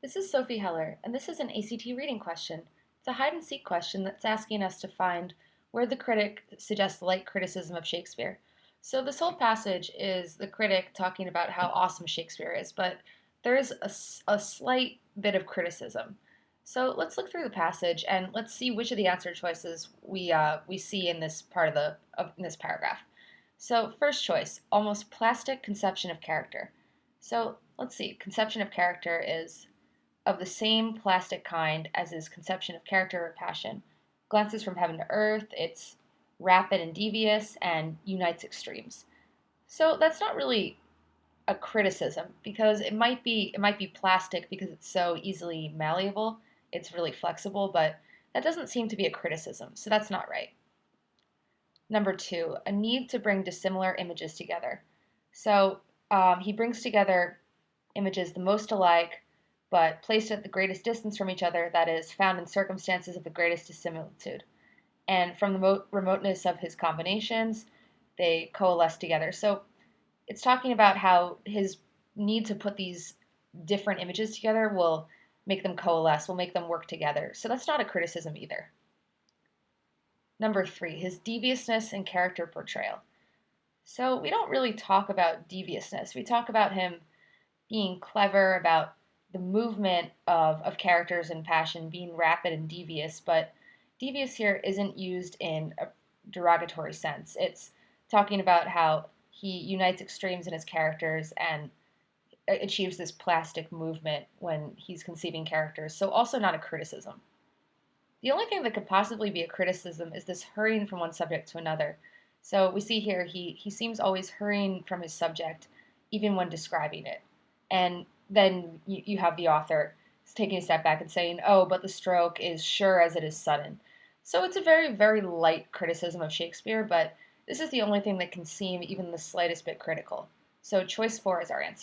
This is Sophie Heller, and this is an ACT reading question. It's a hide-and-seek question that's asking us to find where the critic suggests light criticism of Shakespeare. So this whole passage is the critic talking about how awesome Shakespeare is, but there is a slight bit of criticism. So let's look through the passage and let's see which of the answer choices we see in this part in this paragraph. So first choice, almost plastic conception of character. So let's see, conception of character is of the same plastic kind as his conception of character or passion. Glances from heaven to earth, it's rapid and devious, and unites extremes. So that's not really a criticism because it might be plastic because it's so easily malleable. It's really flexible, but that doesn't seem to be a criticism, so that's not right. Number two, a need to bring dissimilar images together. So he brings together images the most alike, but placed at the greatest distance from each other, that is, found in circumstances of the greatest dissimilitude. And from the remoteness of his combinations, they coalesce together. So it's talking about how his need to put these different images together will make them coalesce, will make them work together. So that's not a criticism either. Number three, his deviousness and character portrayal. So we don't really talk about deviousness. We talk about him being clever, about the movement of characters and passion being rapid and devious, but devious here isn't used in a derogatory sense. It's talking about how he unites extremes in his characters and achieves this plastic movement when he's conceiving characters, so also not a criticism. The only thing that could possibly be a criticism is this hurrying from one subject to another. So we see here he seems always hurrying from his subject, even when describing it. And then you have the author taking a step back and saying, oh, but the stroke is sure as it is sudden. So it's a very, very light criticism of Shakespeare, but this is the only thing that can seem even the slightest bit critical. So choice four is our answer.